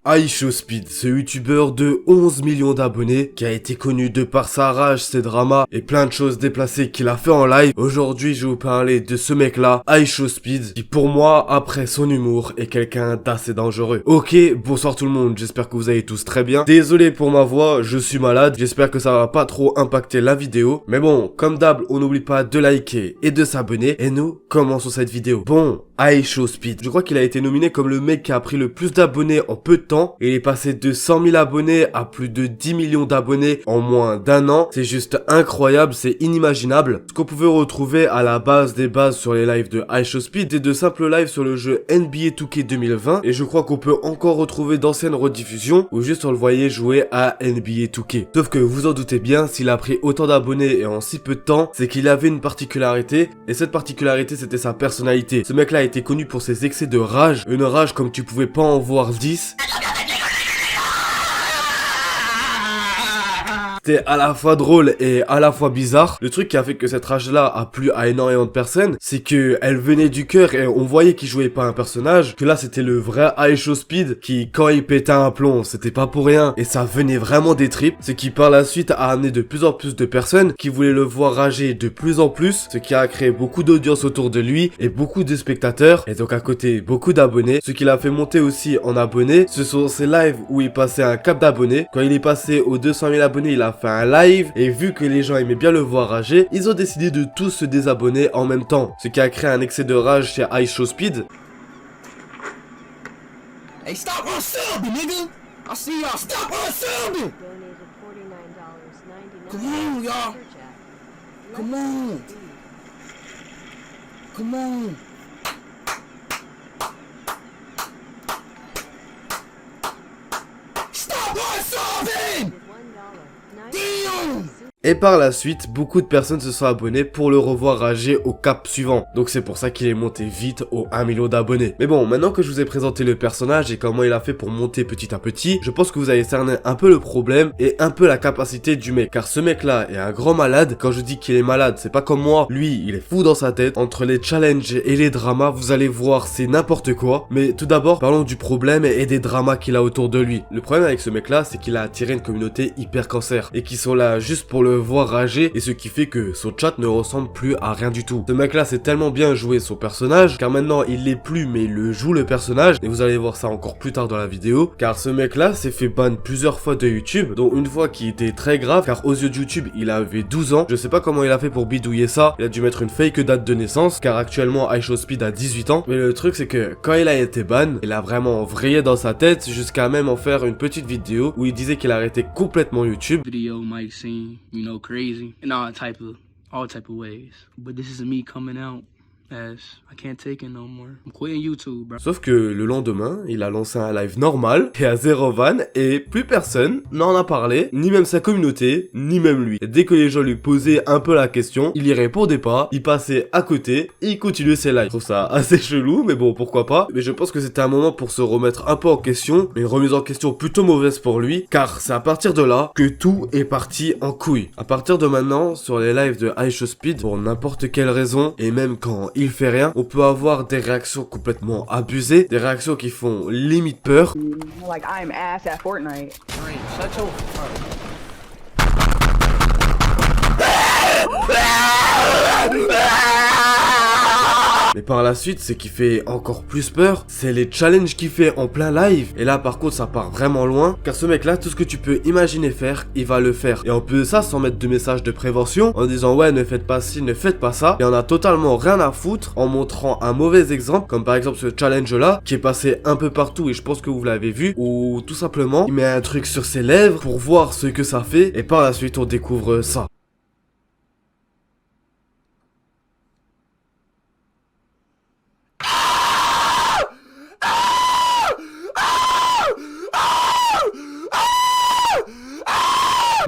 iShowSpeed, ce youtubeur de 11 millions d'abonnés qui a été connu de par sa rage, ses dramas et plein de choses déplacées qu'il a fait en live. Aujourd'hui, je vais vous parler de ce mec-là, iShowSpeed, qui pour moi, après son humour, est quelqu'un d'assez dangereux. Ok, bonsoir tout le monde, j'espère que vous allez tous très bien. Désolé pour ma voix, je suis malade, j'espère que ça va pas trop impacter la vidéo. Mais bon, comme d'hab, on n'oublie pas de liker et de s'abonner. Et nous, commençons cette vidéo. Bon, iShowSpeed, je crois qu'il a été nominé comme le mec qui a pris le plus d'abonnés en peu de temps. Il est passé de 100 000 abonnés à plus de 10 millions d'abonnés en moins d'un an. C'est juste incroyable, c'est inimaginable. Ce qu'on pouvait retrouver à la base des bases sur les lives de iShowSpeed, c'est de simples lives sur le jeu NBA 2K 2020. Et je crois qu'on peut encore retrouver d'anciennes rediffusions où juste on le voyait jouer à NBA 2K. Sauf que vous en doutez bien, s'il a pris autant d'abonnés et en si peu de temps, c'est qu'il avait une particularité. Et cette particularité, c'était sa personnalité. Ce mec-là a été connu pour ses excès de rage. Une rage comme tu pouvais pas en voir 10. C'était à la fois drôle et à la fois bizarre. Le truc qui a fait que cette rage-là a plu à énormément de personnes, c'est que elle venait du cœur et on voyait qu'il jouait pas un personnage, que là c'était le vrai iShowSpeed qui, quand il pétait un plomb, c'était pas pour rien et ça venait vraiment des tripes. Ce qui par la suite a amené de plus en plus de personnes qui voulaient le voir rager de plus en plus, ce qui a créé beaucoup d'audience autour de lui et beaucoup de spectateurs et donc à côté beaucoup d'abonnés. Ce qui l'a fait monter aussi en abonnés, ce sont ces lives où il passait un cap d'abonnés. Quand il est passé aux 200 000 abonnés, il a fait un live et vu que les gens aimaient bien le voir rager, ils ont décidé de tous se désabonner en même temps, ce qui a créé un excès de rage chez iShowSpeed. Hey, stop unsubbing, nigga! I see y'all. Stop unsubbing! Come on, y'all. Come on. Come on. Stop unsubbing! Damn! Et par la suite, beaucoup de personnes se sont abonnées pour le revoir rager au cap suivant. Donc c'est pour ça qu'il est monté vite aux 1 million d'abonnés. Mais bon, maintenant que je vous ai présenté le personnage et comment il a fait pour monter petit à petit, je pense que vous avez cerné un peu le problème et un peu la capacité du mec. Car ce mec-là est un grand malade. Quand je dis qu'il est malade, c'est pas comme moi. Lui, il est fou dans sa tête. Entre les challenges et les dramas, vous allez voir, c'est n'importe quoi. Mais tout d'abord, parlons du problème et des dramas qu'il a autour de lui. Le problème avec ce mec-là, c'est qu'il a attiré une communauté hyper cancer. Et qui sont là juste pour le voir rager et ce qui fait que son chat ne ressemble plus à rien du tout. Ce mec là c'est tellement bien joué son personnage car maintenant il l'est plus mais il le joue le personnage et vous allez voir ça encore plus tard dans la vidéo car ce mec là s'est fait ban plusieurs fois de YouTube dont une fois qui était très grave car aux yeux de YouTube il avait 12 ans. Je sais pas comment il a fait pour bidouiller ça, il a dû mettre une fake date de naissance car actuellement iShowSpeed a 18 ans mais le truc c'est que quand il a été ban il a vraiment vrillé dans sa tête jusqu'à même en faire une petite vidéo où il disait qu'il arrêtait complètement YouTube. Video might seem, crazy in all type of ways, but this is me coming out as I can't take it no more. I'm quitting YouTube, bro. Sauf que le lendemain, il a lancé un live normal et à zéro van et plus personne n'en a parlé, ni même sa communauté, ni même lui. Et dès que les gens lui posaient un peu la question, il y répondait pas, il passait à côté et il continuait ses lives. Je trouve ça assez chelou, mais bon, pourquoi pas. Mais je pense que c'était un moment pour se remettre un peu en question, mais une remise en question plutôt mauvaise pour lui, car c'est à partir de là que tout est parti en couille. À partir de maintenant, sur les lives de iShowSpeed, pour n'importe quelle raison, et même quand il fait rien, on peut avoir des réactions complètement abusées, des réactions qui font limite peur. Like I'm ass at Fortnite. Shut your... Mais par la suite, ce qui fait encore plus peur, c'est les challenges qu'il fait en plein live. Et là, par contre, ça part vraiment loin. Car ce mec-là, tout ce que tu peux imaginer faire, il va le faire. Et en plus de ça, sans mettre de message de prévention, en disant ouais, ne faites pas ci, ne faites pas ça. Et on a totalement rien à foutre en montrant un mauvais exemple, comme par exemple ce challenge-là, qui est passé un peu partout et je pense que vous l'avez vu. Ou tout simplement, il met un truc sur ses lèvres pour voir ce que ça fait. Et par la suite, on découvre ça.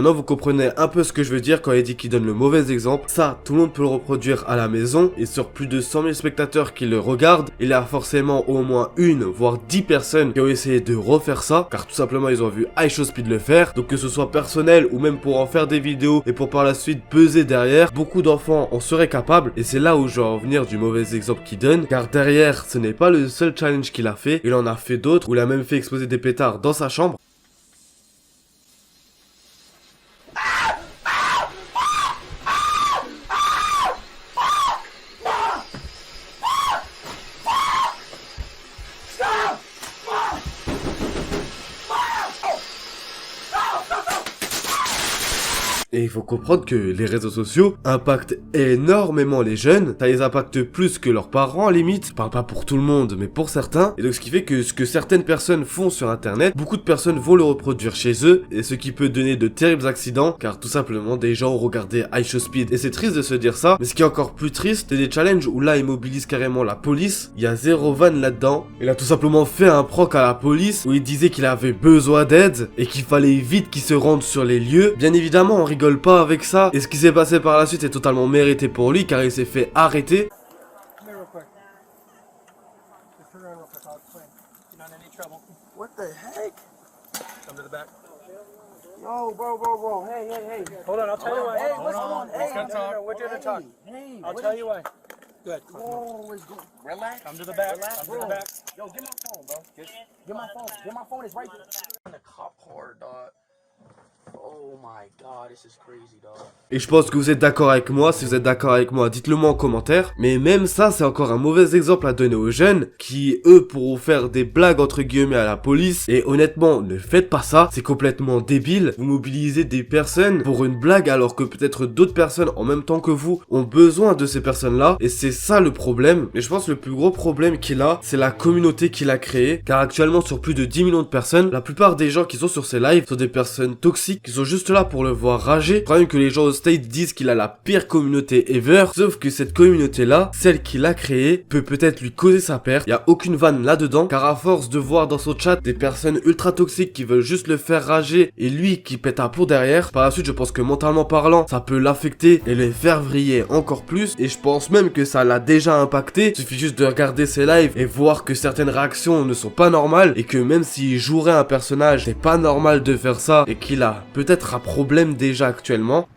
Maintenant vous comprenez un peu ce que je veux dire quand il dit qu'il donne le mauvais exemple. Ça, tout le monde peut le reproduire à la maison, et sur plus de 100 000 spectateurs qui le regardent, il y a forcément au moins une, voire 10 personnes qui ont essayé de refaire ça, car tout simplement ils ont vu iShowSpeed le faire. Donc que ce soit personnel ou même pour en faire des vidéos et pour par la suite buzzer derrière, beaucoup d'enfants en seraient capables, et c'est là où je vais en venir du mauvais exemple qu'il donne, car derrière ce n'est pas le seul challenge qu'il a fait, il en a fait d'autres, où il a même fait exploser des pétards dans sa chambre. Et il faut comprendre que les réseaux sociaux impactent énormément les jeunes, ça les impacte plus que leurs parents à limite, je parle pas pour tout le monde mais pour certains, et donc ce qui fait que ce que certaines personnes font sur internet, beaucoup de personnes vont le reproduire chez eux, et ce qui peut donner de terribles accidents, car tout simplement des gens ont regardé iShowSpeed, et c'est triste de se dire ça, mais ce qui est encore plus triste, c'est des challenges où là ils mobilisent carrément la police, il y a zéro van là-dedans, il a tout simplement fait un prank à la police, où il disait qu'il avait besoin d'aide, et qu'il fallait vite qu'il se rende sur les lieux, bien évidemment on rigole pas avec ça, et ce qui s'est passé par la suite est totalement mérité pour lui car il s'est fait arrêter. What the heck? Come to the back. Yo, bro. Hey. Hold on, I'll tell you why. Hey, what's going on? Let's go talk. We're gonna talk. Hey, I'll tell you why. Good. Whoa, let's go. Relax. Come to the back. Relax, Come to the back. Yo, get my phone, bro. Get my phone. Get my phone. It's right there. In the cop car, dog. Oh my god, this is crazy, dog. Et je pense que vous êtes d'accord avec moi, si vous êtes d'accord avec moi, dites-le moi en commentaire. Mais même ça, c'est encore un mauvais exemple à donner aux jeunes, qui eux pourront faire des blagues entre guillemets à la police. Et honnêtement, ne faites pas ça, c'est complètement débile. Vous mobilisez des personnes pour une blague alors que peut-être d'autres personnes en même temps que vous ont besoin de ces personnes-là. Et c'est ça le problème. Et je pense que le plus gros problème qu'il a, c'est la communauté qu'il a créée. Car actuellement, sur plus de 10 millions de personnes, la plupart des gens qui sont sur ces lives sont des personnes toxiques, qui sont juste là pour le voir rager. Le problème que les gens au State disent qu'il a la pire communauté ever, sauf que cette communauté là, celle qu'il a créée, peut peut-être lui causer sa perte. Il y a aucune vanne là-dedans, car à force de voir dans son chat des personnes ultra toxiques qui veulent juste le faire rager et lui qui pète un plomb derrière, par la suite je pense que mentalement parlant, ça peut l'affecter et le faire vriller encore plus, et je pense même que ça l'a déjà impacté. Il suffit juste de regarder ses lives et voir que certaines réactions ne sont pas normales, et que même s'il jouerait un personnage, c'est pas normal de faire ça, et qu'il a peut-être un problème déjà actuellement.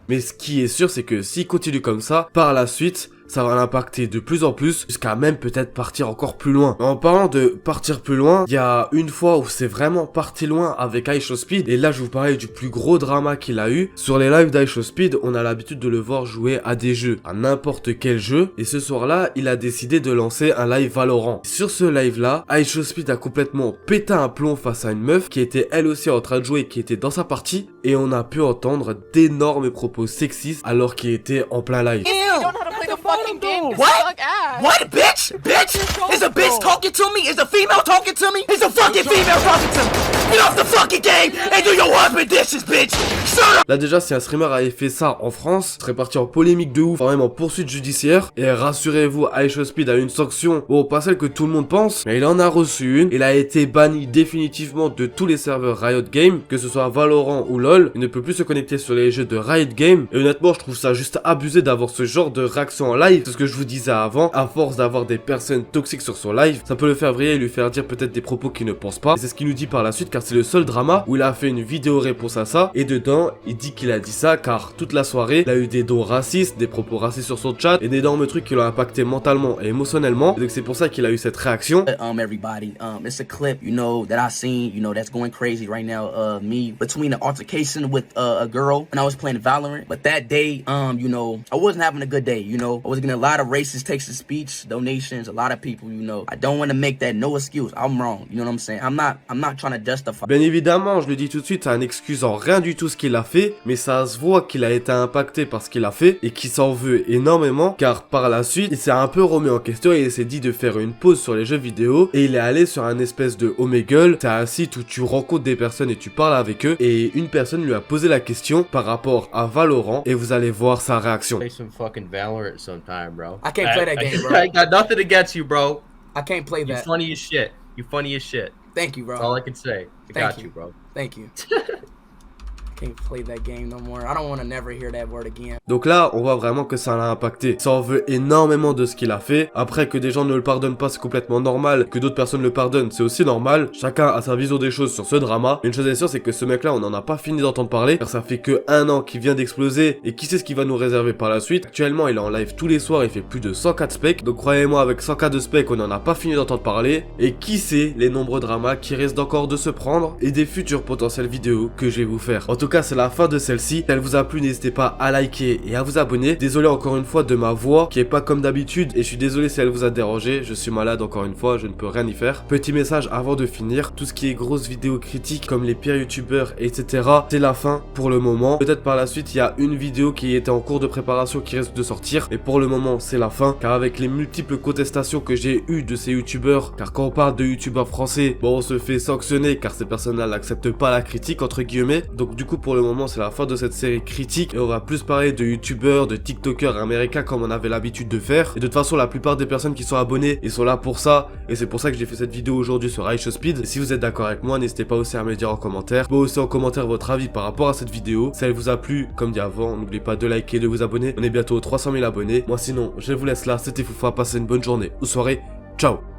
Mais ce qui est sûr, c'est que s'il continue comme ça, par la suite, ça va l'impacter de plus en plus, jusqu'à même peut-être partir encore plus loin. En parlant de partir plus loin, il y a une fois où c'est vraiment parti loin avec iShowSpeed, et là je vous parlais du plus gros drama qu'il a eu. Sur les lives d'iShowSpeed, on a l'habitude de le voir jouer à des jeux, à n'importe quel jeu, et ce soir-là, il a décidé de lancer un live Valorant. Sur ce live-là, iShowSpeed a complètement pété un plomb face à une meuf qui était elle aussi en train de jouer, qui était dans sa partie, et on a pu entendre d'énormes propos sexistes alors qu'il était en plein live. What, bitch? Is a bitch talking to me? Is a female talking to me? Is a fucking female talking to me? Get off the fucking game and do your husband dishes, bitch! Shut up! Là déjà, si un streamer avait fait ça en France, serait parti en polémique de ouf, voire même en poursuite judiciaire. Et rassurez-vous, iShowSpeed a une sanction, bon pas celle que tout le monde pense, mais il en a reçu une. Il a été banni définitivement de tous les serveurs Riot Games, que ce soit Valorant ou LoL. Il ne peut plus se connecter sur les jeux de Riot Games. Et honnêtement, je trouve ça juste abusé d'avoir ce genre de réaction en live. C'est ce que je vous disais avant, à force d'avoir des personnes toxiques sur son live, ça peut le faire vriller et lui faire dire peut-être des propos qu'il ne pense pas. Et c'est ce qu'il nous dit par la suite, car c'est le seul drama drama où il a fait une vidéo réponse à ça et dedans il dit qu'il a dit ça car toute la soirée il a eu des dons racistes, des propos racistes sur son chat et d'énormes trucs qui l'ont impacté mentalement et émotionnellement et donc c'est pour ça qu'il a eu cette réaction. Everybody, it's a clip, you know, that I seen, you know, that's going crazy right now, me between an altercation with a girl and I was playing Valorant, but that day, you know, I wasn't having a good day, you know, I was getting a lot of racist text-to-speech donations, a lot of people, you know, I don't want to make that no excuse, I'm wrong, you know what I'm saying, I'm not trying to justify. Bien évidemment, je le dis tout de suite, ça n'excuse en rien du tout ce qu'il a fait, mais ça se voit qu'il a été impacté par ce qu'il a fait et qu'il s'en veut énormément, car par la suite, il s'est un peu remis en question et il s'est dit de faire une pause sur les jeux vidéo et il est allé sur un espèce de Omegle, c'est un site où tu rencontres des personnes et tu parles avec eux et une personne lui a posé la question par rapport à Valorant et vous allez voir sa réaction. Play some fucking Valorant sometime, bro. I can't play that game, bro. I got nothing against you, bro. I can't play You that. funny as shit. You funny as shit. Thank you, That's all bro. I can say. I Thank got you. you, bro. Thank you. Can't play that game no more. I don't want to never hear that word again. Donc là, on voit vraiment que ça l'a impacté. Ça en veut énormément de ce qu'il a fait. Après, que des gens ne le pardonnent pas, c'est complètement normal. Que d'autres personnes le pardonnent, c'est aussi normal. Chacun a sa vision des choses sur ce drama. Une chose est sûre, c'est que ce mec-là, on n'en a pas fini d'entendre parler. Car ça fait que 1 an qu'il vient d'exploser. Et qui sait ce qu'il va nous réserver par la suite. Actuellement, il est en live tous les soirs. Il fait plus de 100K de spec. Donc croyez-moi, avec 100K de spec, on n'en a pas fini d'entendre parler. Et qui sait les nombreux dramas qui restent encore de se prendre. Et des futures potentielles vidéos que je vais vous faire. En tout cas, c'est la fin de celle-ci. Si elle vous a plu, n'hésitez pas à liker et à vous abonner. Désolé encore une fois de ma voix qui est pas comme d'habitude et je suis désolé si elle vous a dérangé. Je suis malade encore une fois, je ne peux rien y faire. Petit message avant de finir, tout ce qui est grosses vidéos critiques comme les pires youtubeurs etc, c'est la fin pour le moment. Peut-être par la suite il y a une vidéo qui était en cours de préparation qui risque de sortir, mais pour le moment c'est la fin car avec les multiples contestations que j'ai eues de ces youtubeurs, car quand on parle de youtubeurs français, bon on se fait sanctionner car ces personnes-là n'acceptent pas la critique entre guillemets. Donc du coup pour le moment c'est la fin de cette série critique et on va plus parler de youtubeurs, de tiktokers américains comme on avait l'habitude de faire. Et de toute façon la plupart des personnes qui sont abonnées ils sont là pour ça et c'est pour ça que j'ai fait cette vidéo aujourd'hui sur iShowSpeed. Et si vous êtes d'accord avec moi, n'hésitez pas aussi à me le dire en commentaire. Vous aussi en commentaire votre avis par rapport à cette vidéo. Si elle vous a plu, comme dit avant, n'oubliez pas de liker et de vous abonner. On est bientôt aux 300 000 abonnés. Moi sinon je vous laisse là, c'était Foufa, passez une bonne journée ou soirée. Ciao.